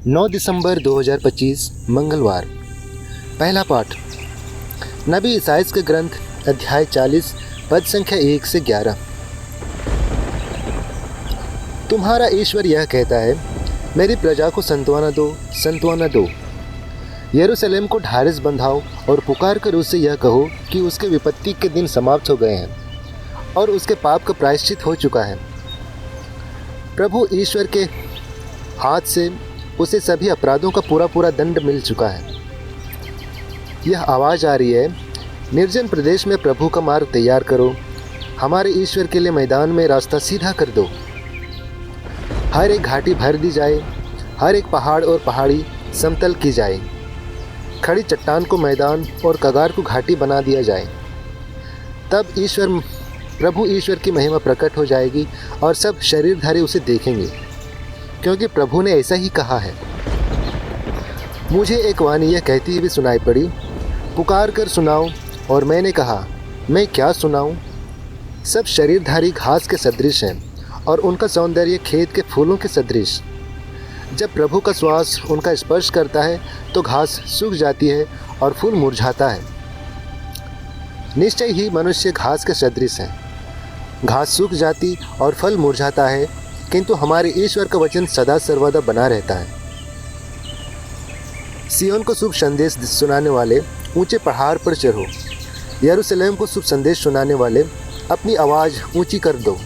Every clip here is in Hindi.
9 दिसंबर 2025 मंगलवार। पहला पाठ नबी ईसाइयाह के ग्रंथ अध्याय 40 पद संख्या 1 से 11। तुम्हारा ईश्वर यह कहता है, मेरी प्रजा को सांत्वना दो, सांत्वना दो। यरूशलेम को ढारिस बंधाओ और पुकार कर उससे यह कहो कि उसके विपत्ति के दिन समाप्त हो गए हैं और उसके पाप का प्रायश्चित हो चुका है। प्रभु ईश्वर के हाथ से उसे सभी अपराधों का पूरा पूरा दंड मिल चुका है। यह आवाज़ आ रही है, निर्जन प्रदेश में प्रभु का मार्ग तैयार करो, हमारे ईश्वर के लिए मैदान में रास्ता सीधा कर दो। हर एक घाटी भर दी जाए, हर एक पहाड़ और पहाड़ी समतल की जाए, खड़ी चट्टान को मैदान और कगार को घाटी बना दिया जाए। तब प्रभु ईश्वर की महिमा प्रकट हो जाएगी और सब शरीरधारी उसे देखेंगे, क्योंकि प्रभु ने ऐसा ही कहा है। मुझे एक वाणी यह कहती हुई सुनाई पड़ी, पुकार कर सुनाओ। और मैंने कहा, मैं क्या सुनाऊं? सब शरीरधारी घास के सदृश हैं और उनका सौंदर्य खेत के फूलों के सदृश। जब प्रभु का श्वास उनका स्पर्श करता है तो घास सूख जाती है और फूल मुरझाता है। निश्चय ही मनुष्य घास के सदृश है, घास सूख जाती और फल मुरझाता है, किंतु हमारे ईश्वर का वचन सदा सर्वदा बना रहता है। सिय्योन को शुभ संदेश सुनाने वाले ऊंचे पहाड़ पर चढ़ो, यरूशलेम को शुभ संदेश सुनाने वाले अपनी आवाज़ ऊंची कर दो।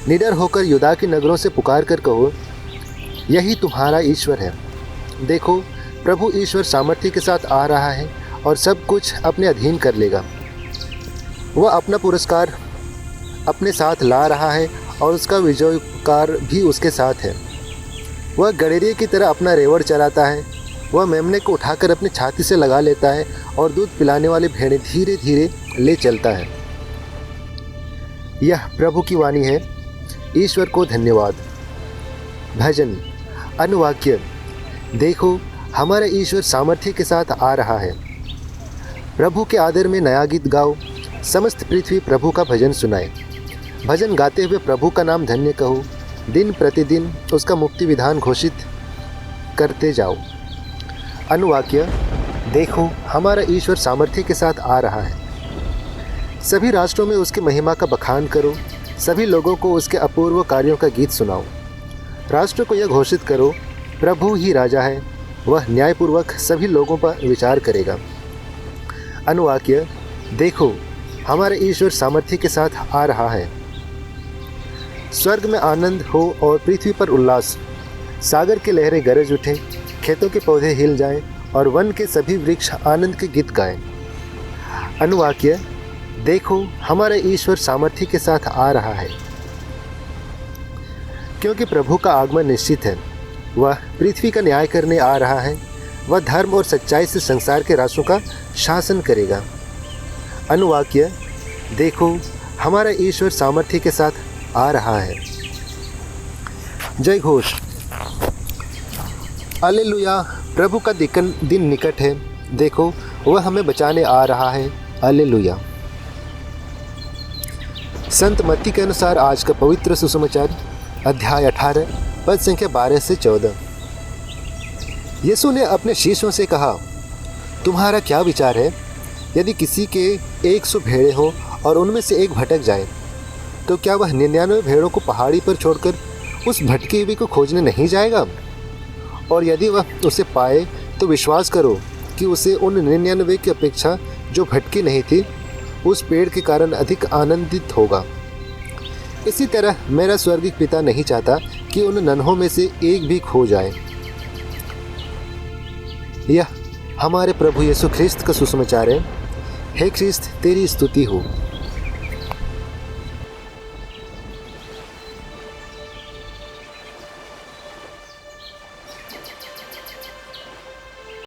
निडर होकर यूदा के नगरों से पुकार कर कहो, यही तुम्हारा ईश्वर है। देखो, प्रभु ईश्वर सामर्थ्य के साथ आ रहा है और सब कुछ अपने अधीन कर लेगा। वह अपना पुरस्कार अपने साथ ला रहा है और उसका विजयकार भी उसके साथ है। वह गड़ेरिये की तरह अपना रेवड़ चलाता है, वह मेमने को उठाकर अपनी छाती से लगा लेता है और दूध पिलाने वाली भेड़ें धीरे धीरे ले चलता है। यह प्रभु की वाणी है। ईश्वर को धन्यवाद। भजन अनुवाक्य, देखो हमारा ईश्वर सामर्थ्य के साथ आ रहा है। प्रभु के आदर में नया गीत गाओ, समस्त पृथ्वी प्रभु का भजन सुनाए। भजन गाते हुए प्रभु का नाम धन्य कहो, दिन प्रतिदिन उसका मुक्ति विधान घोषित करते जाओ। अनुवाक्य, देखो हमारा ईश्वर सामर्थ्य के साथ आ रहा है। सभी राष्ट्रों में उसकी महिमा का बखान करो, सभी लोगों को उसके अपूर्व कार्यों का गीत सुनाओ। राष्ट्र को यह घोषित करो, प्रभु ही राजा है, वह न्यायपूर्वक सभी लोगों पर विचार करेगा। अनुवाक्य, देखो हमारा ईश्वर सामर्थ्य के साथ आ रहा है। स्वर्ग में आनंद हो और पृथ्वी पर उल्लास, सागर की लहरें गरज उठें, खेतों के पौधे हिल जाएं और वन के सभी वृक्ष आनंद के गीत गाएं। अनुवाक्य, देखो हमारा ईश्वर सामर्थ्य के साथ आ रहा है। क्योंकि प्रभु का आगमन निश्चित है, वह पृथ्वी का न्याय करने आ रहा है। वह धर्म और सच्चाई से संसार के राष्ट्रों का शासन करेगा। अनुवाक्य, देखो हमारा ईश्वर सामर्थ्य के साथ आ रहा है। जय घोष। हालेलुया। प्रभु का दिन निकट है, देखो वह हमें बचाने आ रहा है। हालेलुया। संत मत्ती के अनुसार आज का पवित्र सुसमाचार अध्याय 18 पद संख्या 12 से 14। यीशु ने अपने शिष्यों से कहा, तुम्हारा क्या विचार है? यदि किसी के 100 भेड़ें हो और उनमें से एक भटक जाए, तो क्या वह 99 भेड़ों को पहाड़ी पर छोड़कर उस भटकी हुई को खोजने नहीं जाएगा? और यदि वह उसे पाए तो विश्वास करो कि उसे उन 99 की अपेक्षा जो भटकी नहीं थी, उस पेड़ के कारण अधिक आनंदित होगा। इसी तरह मेरा स्वर्गीय पिता नहीं चाहता कि उन नन्हों में से एक भी खो जाए। यह हमारे प्रभु यीशु ख्रिस्त का सुसमाचार है। हे ख्रिस्त, तेरी स्तुति हो।